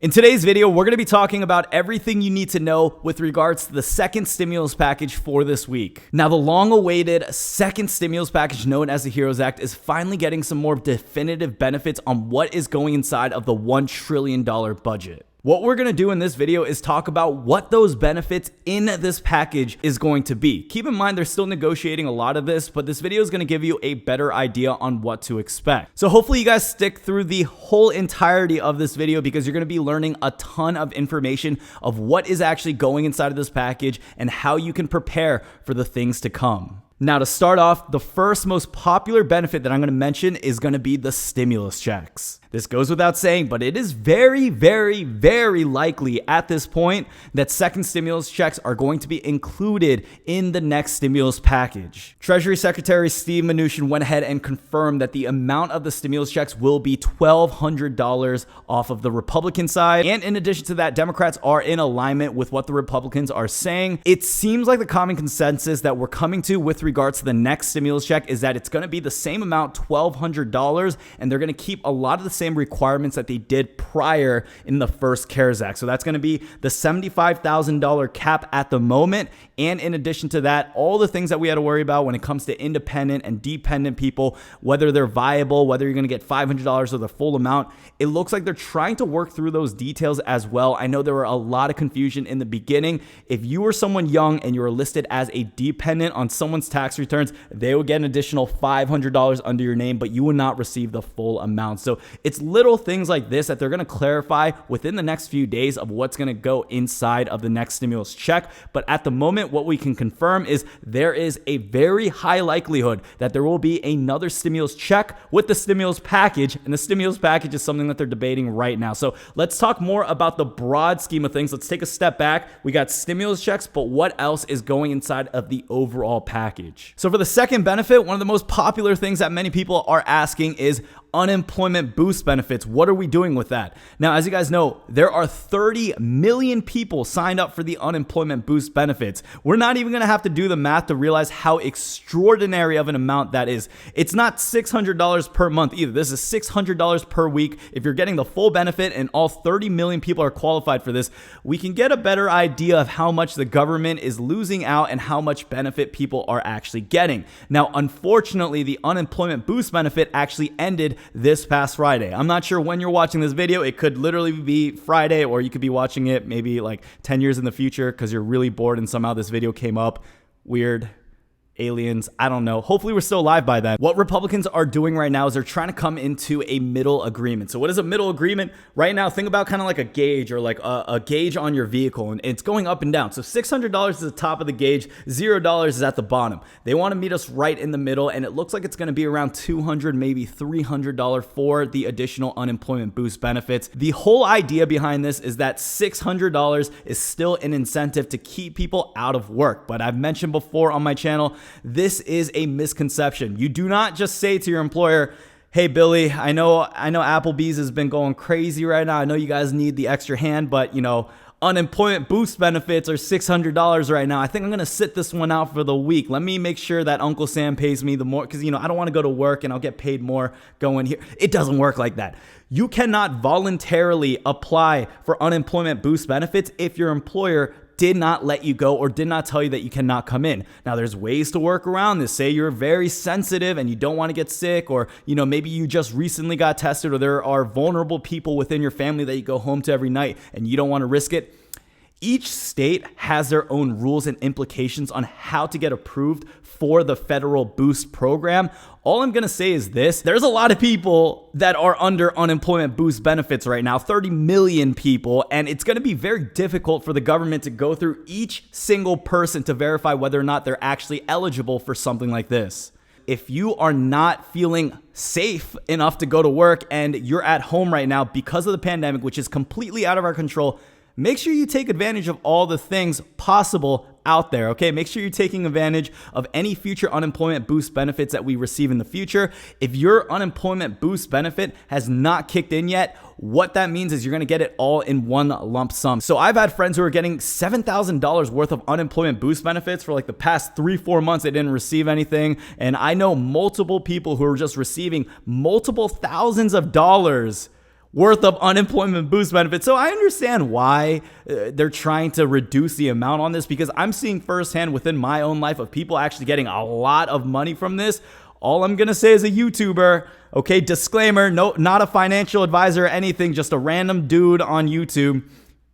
In today's video, we're going to be talking about everything you need to know with regards to the second stimulus package for this week. Now, the long-awaited second stimulus package known as the HEROES Act is finally getting some more definitive benefits on what is going inside of the $1 trillion budget. What we're going to do in this video is talk about what those benefits in this package is going to be. Keep in mind, they're still negotiating a lot of this, but this video is going to give you a better idea on what to expect. So hopefully you guys stick through the whole entirety of this video because you're going to be learning a ton of information of what is actually going inside of this package and how you can prepare for the things to come. Now, to start off, the first most popular benefit that I'm going to mention is going to be the stimulus checks. This goes without saying, but it is very, very, very likely at this point that second stimulus checks are going to be included in the next stimulus package. Treasury Secretary Steve Mnuchin went ahead and confirmed that the amount of the stimulus checks will be $1,200 off of the Republican side. And in addition to that, Democrats are in alignment with what the Republicans are saying. It seems like the common consensus that we're coming to with regards to the next stimulus check is that it's going to be the same amount, $1,200, and they're going to keep a lot of the same requirements that they did prior in the first CARES Act. So that's going to be the $75,000 cap at the moment. And in addition to that, all the things that we had to worry about when it comes to independent and dependent people, whether they're viable, whether you're going to get $500 or the full amount, it looks like they're trying to work through those details as well. I know there were a lot of confusion in the beginning. If you were someone young and you were listed as a dependent on someone's tax returns, they would get an additional $500 under your name, but you would not receive the full amount. So it's little things like this that they're going to clarify within the next few days of what's going to go inside of the next stimulus check. But at the moment, what we can confirm is there is a very high likelihood that there will be another stimulus check with the stimulus package, and the stimulus package is something that they're debating right now. So let's talk more about the broad scheme of things. Let's take a step back. We got stimulus checks, but what else is going inside of the overall package? So for the second benefit, one of the most popular things that many people are asking is unemployment boost benefits. What are we doing with that? Now, as you guys know, there are 30 million people signed up for the unemployment boost benefits. We're not even going to have to do the math to realize how extraordinary of an amount that is. It's not $600 per month either. This is $600 per week. If you're getting the full benefit and all 30 million people are qualified for this, we can get a better idea of how much the government is losing out and how much benefit people are actually getting. Now, unfortunately, the unemployment boost benefit actually ended this past Friday. I'm not sure when you're watching this video. It could literally be Friday, or you could be watching it maybe like 10 years in the future because you're really bored and somehow this video came up. Weird. Aliens, I don't know. Hopefully we're still alive by then. What Republicans are doing right now is they're trying to come into a middle agreement. So what is a middle agreement? Right now, think about kind of like a gauge or like a gauge on your vehicle, and it's going up and down. So $600 is the top of the gauge, $0 is at the bottom. They want to meet us right in the middle, and it looks like it's going to be around $200, maybe $300 for the additional unemployment boost benefits. The whole idea behind this is that $600 is still an incentive to keep people out of work. But I've mentioned before on my channel, this is a misconception. You do not just say to your employer, hey, Billy, I know Applebee's has been going crazy right now. I know you guys need the extra hand, but unemployment boost benefits are $600 right now. I think I'm going to sit this one out for the week. Let me make sure that Uncle Sam pays me the more, because, I don't want to go to work and I'll get paid more going here. It doesn't work like that. You cannot voluntarily apply for unemployment boost benefits if your employer did not let you go or did not tell you that you cannot come in. Now, there's ways to work around this. Say you're very sensitive and you don't want to get sick, or, maybe you just recently got tested, or there are vulnerable people within your family that you go home to every night and you don't want to risk it. Each state has their own rules and implications on how to get approved for the federal boost program. All I'm going to say is this. There's a lot of people that are under unemployment boost benefits right now, 30 million people, and it's going to be very difficult for the government to go through each single person to verify whether or not they're actually eligible for something like this. If you are not feeling safe enough to go to work and you're at home right now because of the pandemic, which is completely out of our control, make sure you take advantage of all the things possible out there, okay? Make sure you're taking advantage of any future unemployment boost benefits that we receive in the future. If your unemployment boost benefit has not kicked in yet, what that means is you're gonna get it all in one lump sum. So I've had friends who are getting $7,000 worth of unemployment boost benefits for like the past 3-4 months. They didn't receive anything. And I know multiple people who are just receiving multiple thousands of dollars worth of unemployment boost benefits. So I understand why they're trying to reduce the amount on this, because I'm seeing firsthand within my own life of people actually getting a lot of money from this. All I'm going to say as a YouTuber, okay, disclaimer, no, not a financial advisor or anything, just a random dude on YouTube.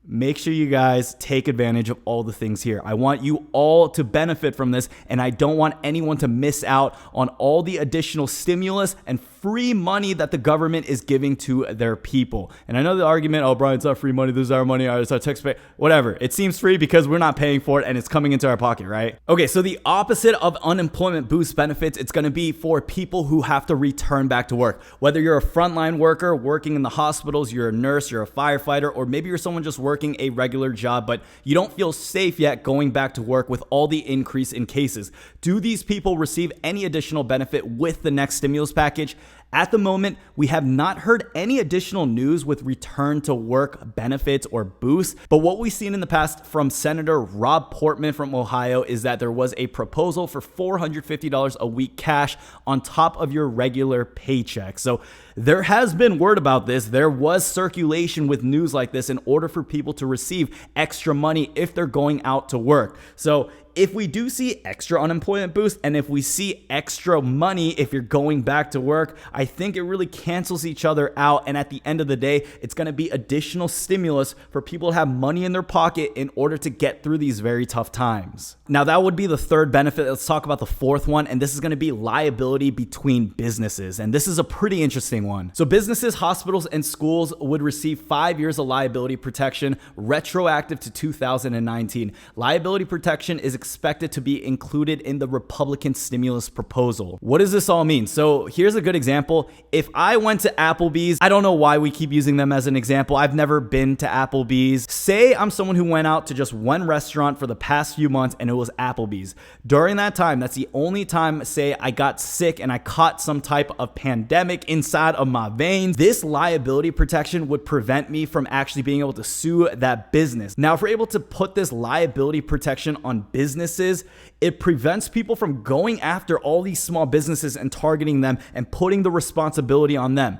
Make sure you guys take advantage of all the things here. I want you all to benefit from this, and I don't want anyone to miss out on all the additional stimulus and free money that the government is giving to their people. And I know the argument, oh, Brian, it's not free money. This is our money. It's our taxpayer. Whatever. It seems free because we're not paying for it and it's coming into our pocket, right? Okay, so the opposite of unemployment boost benefits, it's going to be for people who have to return back to work. Whether you're a frontline worker working in the hospitals, you're a nurse, you're a firefighter, or maybe you're someone just working a regular job, but you don't feel safe yet going back to work with all the increase in cases. Do these people receive any additional benefit with the next stimulus package? At the moment, we have not heard any additional news with return to work benefits or boosts. But what we've seen in the past from Senator Rob Portman from Ohio is that there was a proposal for $450 a week cash on top of your regular paycheck. So there has been word about this. There was circulation with news like this in order for people to receive extra money if they're going out to work. So if we do see extra unemployment boost and if we see extra money if you're going back to work, I think it really cancels each other out. And at the end of the day, it's going to be additional stimulus for people to have money in their pocket in order to get through these very tough times. Now, that would be the third benefit. Let's talk about the fourth one. And this is going to be liability between businesses. And this is a pretty interesting one. So businesses, hospitals, and schools would receive 5 years of liability protection retroactive to 2019. Liability protection is expected to be included in the Republican stimulus proposal. What does this all mean? So here's a good example. If I went to Applebee's, I don't know why we keep using them as an example. I've never been to Applebee's. Say I'm someone who went out to just one restaurant for the past few months and it was Applebee's. During that time, that's the only time, say I got sick and I caught some type of pandemic inside of my veins, this liability protection would prevent me from actually being able to sue that business. Now, if we're able to put this liability protection on businesses, it prevents people from going after all these small businesses and targeting them and putting the responsibility on them.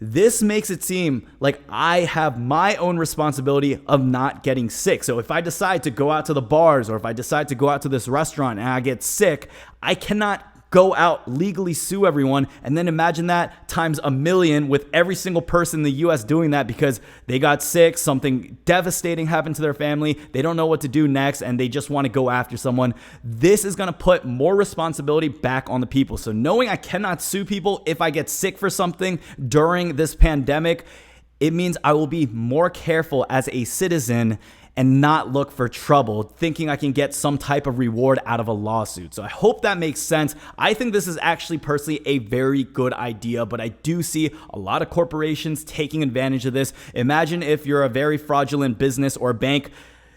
This makes it seem like I have my own responsibility of not getting sick. So if I decide to go out to the bars or if I decide to go out to this restaurant and I get sick, I cannot go out, legally sue everyone, and then imagine that times a million with every single person in the US doing that because they got sick, something devastating happened to their family, they don't know what to do next, and they just want to go after someone. This is going to put more responsibility back on the people. So knowing I cannot sue people if I get sick for something during this pandemic, it means I will be more careful as a citizen and not look for trouble, thinking I can get some type of reward out of a lawsuit. So I hope that makes sense. I think this is actually personally a very good idea, but I do see a lot of corporations taking advantage of this. Imagine if you're a very fraudulent business or bank.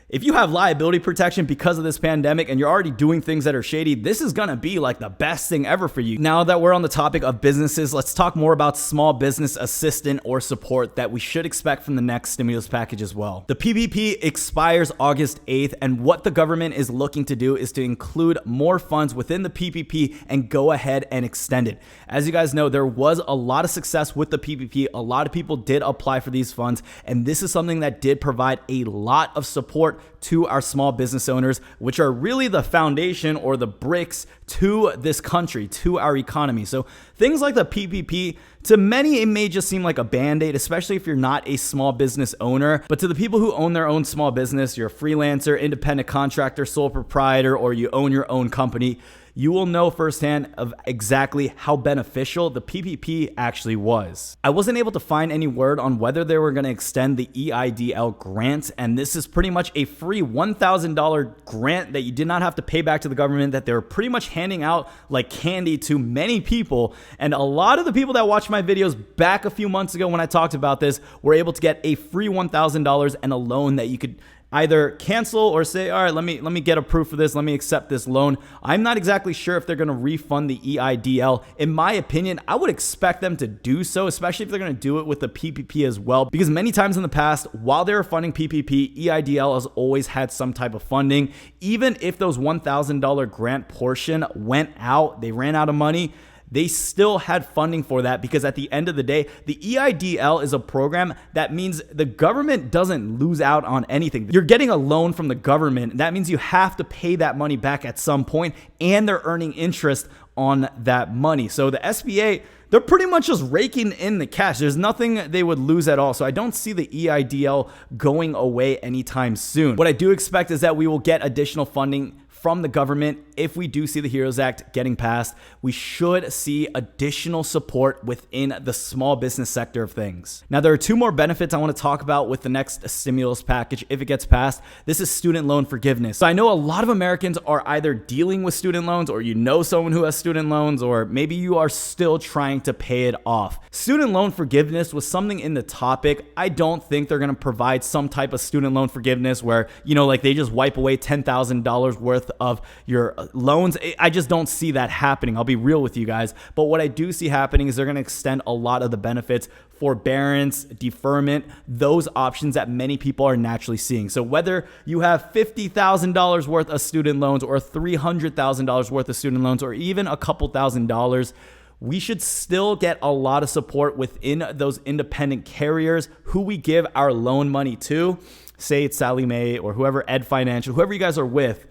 If you have liability protection because of this pandemic and you're already doing things that are shady, this is going to be like the best thing ever for you. Now that we're on the topic of businesses, let's talk more about small business assistance or support that we should expect from the next stimulus package as well. The PPP expires August 8th, and what the government is looking to do is to include more funds within the PPP and go ahead and extend it. As you guys know, there was a lot of success with the PPP. A lot of people did apply for these funds, and this is something that did provide a lot of support to our small business owners, which are really the foundation or the bricks to this country, to our economy. So things like the PPP, to many, it may just seem like a Band-Aid, especially if you're not a small business owner. But to the people who own their own small business, you're a freelancer, independent contractor, sole proprietor, or you own your own company, you will know firsthand of exactly how beneficial the PPP actually was. I wasn't able to find any word on whether they were going to extend the EIDL grant, and this is pretty much a free $1,000 grant that you did not have to pay back to the government, that they were pretty much handing out like candy to many people. And a lot of the people that watched my videos back a few months ago when I talked about this were able to get a free $1,000 and a loan that you could either cancel or say, all right, let me get approved for this. Let me accept this loan. I'm not exactly sure if they're going to refund the EIDL. In my opinion, I would expect them to do so, especially if they're going to do it with the PPP as well, because many times in the past, while they were funding PPP, EIDL has always had some type of funding. Even if those $1,000 grant portion went out, they ran out of money, they still had funding for that, because at the end of the day, the EIDL is a program that means the government doesn't lose out on anything. You're getting a loan from the government. That means you have to pay that money back at some point, and they're earning interest on that money. So the SBA, they're pretty much just raking in the cash. There's nothing they would lose at all. So I don't see the EIDL going away anytime soon. What I do expect is that we will get additional funding from the government. If we do see the HEROES Act getting passed, we should see additional support within the small business sector of things. Now, there are two more benefits I want to talk about with the next stimulus package if it gets passed. This is student loan forgiveness. So I know a lot of Americans are either dealing with student loans, or you know someone who has student loans, or maybe you are still trying to pay it off. Student loan forgiveness was something in the topic. I don't think they're going to provide some type of student loan forgiveness where, like they just wipe away $10,000 worth of your loans. I just don't see that happening. I'll be real with you guys. But what I do see happening is they're going to extend a lot of the benefits, forbearance, deferment, those options that many people are naturally seeing. So whether you have $50,000 worth of student loans, or $300,000 worth of student loans, or even a couple $1,000s, we should still get a lot of support within those independent carriers who we give our loan money to. Say it's Sallie Mae or whoever, Ed Financial, whoever you guys are with.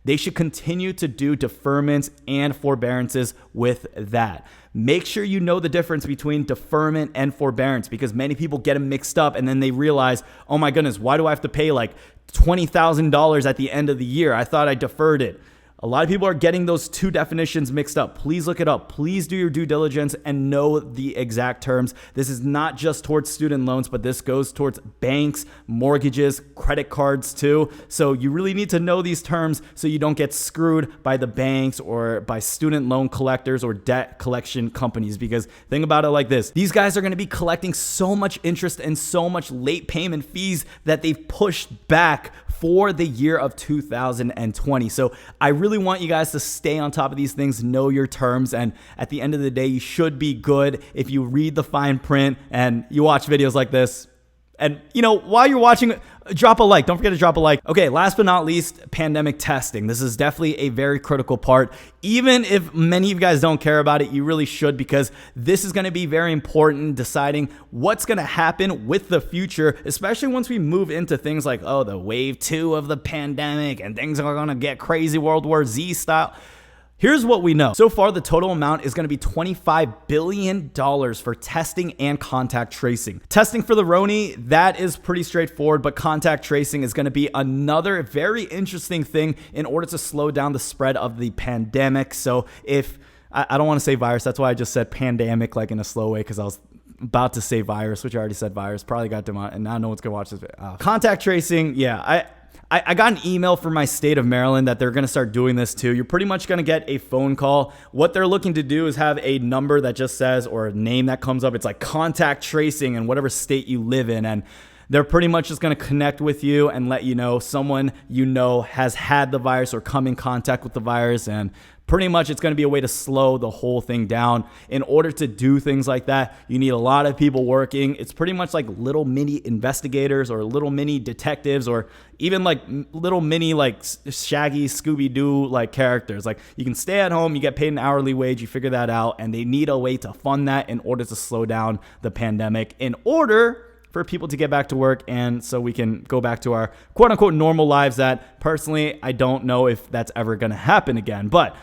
They should continue to do deferments and forbearances with that. Make sure you know the difference between deferment and forbearance, because many people get them mixed up and then they realize, oh my goodness, why do I have to pay like $20,000 at the end of the year? I thought I deferred it. A lot of people are getting those two definitions mixed up. Please look it up. Please do your due diligence and know the exact terms. This is not just towards student loans, but this goes towards banks, mortgages, credit cards too. So you really need to know these terms so you don't get screwed by the banks or by student loan collectors or debt collection companies. Because think about it like this. These guys are going to be collecting so much interest and so much late payment fees that they've pushed back for the year of 2020. So I really want you guys to stay on top of these things, know your terms, and at the end of the day, you should be good if you read the fine print and you watch videos like this. And, while you're watching, drop a like. Don't forget to drop a like. Okay, last but not least, pandemic testing. This is definitely a very critical part. Even if many of you guys don't care about it, you really should, because this is going to be very important deciding what's going to happen with the future, especially once we move into things like, the wave 2 of the pandemic and things are going to get crazy World War Z style. Here's what we know. So far, the total amount is going to be $25 billion for testing and contact tracing. Testing for the Roni, that is pretty straightforward, but contact tracing is going to be another very interesting thing in order to slow down the spread of the pandemic. So I don't want to say virus, that's why I just said pandemic like in a slow way, because I was about to say virus, which I already said virus, probably got them out, and now no one's going to watch this video. Contact tracing, yeah, I got an email from my state of Maryland that they're going to start doing this too. You're pretty much going to get a phone call. What they're looking to do is have a number that just says, or a name that comes up. It's like contact tracing in whatever state you live in. And they're pretty much just going to connect with you and let you know someone has had the virus or come in contact with the virus. And pretty much it's going to be a way to slow the whole thing down. In order to do things like that, you need a lot of people working. It's pretty much like little mini investigators or little mini detectives, or even like little mini like Shaggy, Scooby-Doo like characters. Like, you can stay at home, you get paid an hourly wage, you figure that out, and they need a way to fund that in order to slow down the pandemic, in order for people to get back to work, and so we can go back to our quote-unquote normal lives that, personally, I don't know if that's ever going to happen again. But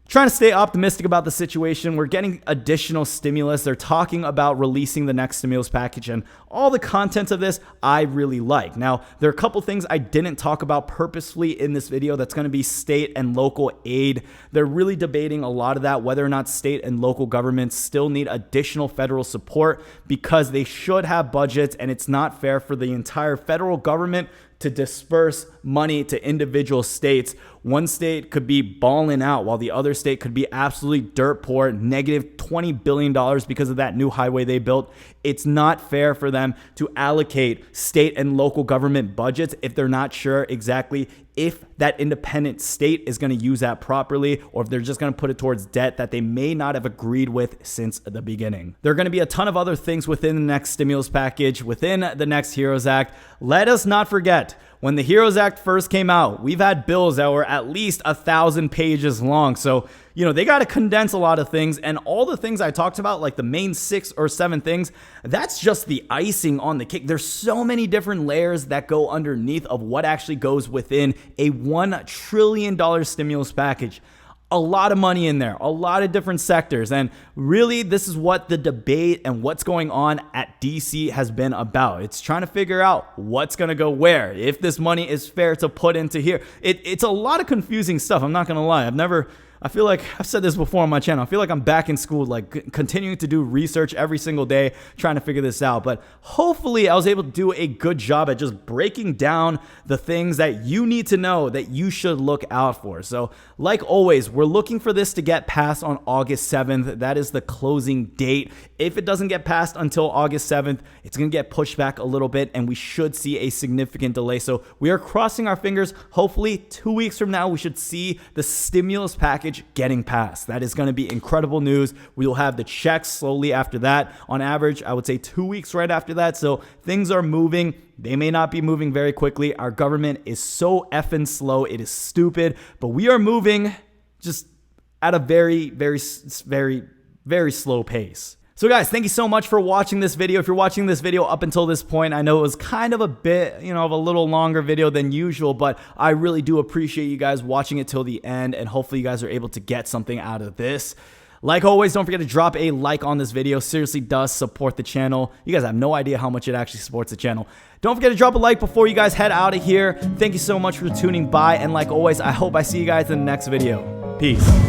trying to stay optimistic about the situation. We're getting additional stimulus. They're talking about releasing the next stimulus package, and all the contents of this I really like. Now, there are a couple things I didn't talk about purposefully in this video. That's going to be state and local aid. They're really debating a lot of that, whether or not state and local governments still need additional federal support, because they should have budgets, and it's not fair for the entire federal government to disperse money to individual states. One state could be balling out while the other state could be absolutely dirt poor, negative $20 billion because of that new highway they built. It's not fair for them to allocate state and local government budgets if they're not sure exactly if that independent state is going to use that properly, or if they're just going to put it towards debt that they may not have agreed with since the beginning. There are going to be a ton of other things within the next stimulus package, within the next HEROES Act. Let us not forget, when the HEROES Act first came out, we've had bills that were at least 1,000 pages long. So, they got to condense a lot of things, and all the things I talked about, like the main 6 or 7 things, that's just the icing on the cake. There's so many different layers that go underneath of what actually goes within a $1 trillion stimulus package. A lot of money in there, a lot of different sectors. And really, this is what the debate and what's going on at DC has been about. It's trying to figure out what's going to go where, if this money is fair to put into here. It's a lot of confusing stuff. I'm not going to lie. I feel like I've said this before on my channel. I feel like I'm back in school, like continuing to do research every single day, trying to figure this out. But hopefully I was able to do a good job at just breaking down the things that you need to know that you should look out for. So like always, we're looking for this to get passed on August 7th. That is the closing date. If it doesn't get passed until August 7th, it's going to get pushed back a little bit, and we should see a significant delay. So we are crossing our fingers. Hopefully 2 weeks from now, we should see the stimulus package getting passed. That is going to be incredible news. We will have the checks slowly after that. On average, I would say 2 weeks right after that. So things are moving. They may not be moving very quickly. Our government is so effing slow. It is stupid, but we are moving just at a very, very, very, very slow pace. So guys, thank you so much for watching this video. If you're watching this video up until this point, I know it was kind of a bit, of a little longer video than usual, but I really do appreciate you guys watching it till the end, and hopefully you guys are able to get something out of this. Like always, don't forget to drop a like on this video. Seriously does support the channel. You guys have no idea how much it actually supports the channel. Don't forget to drop a like before you guys head out of here. Thank you so much for tuning by, and like always, I hope I see you guys in the next video. Peace.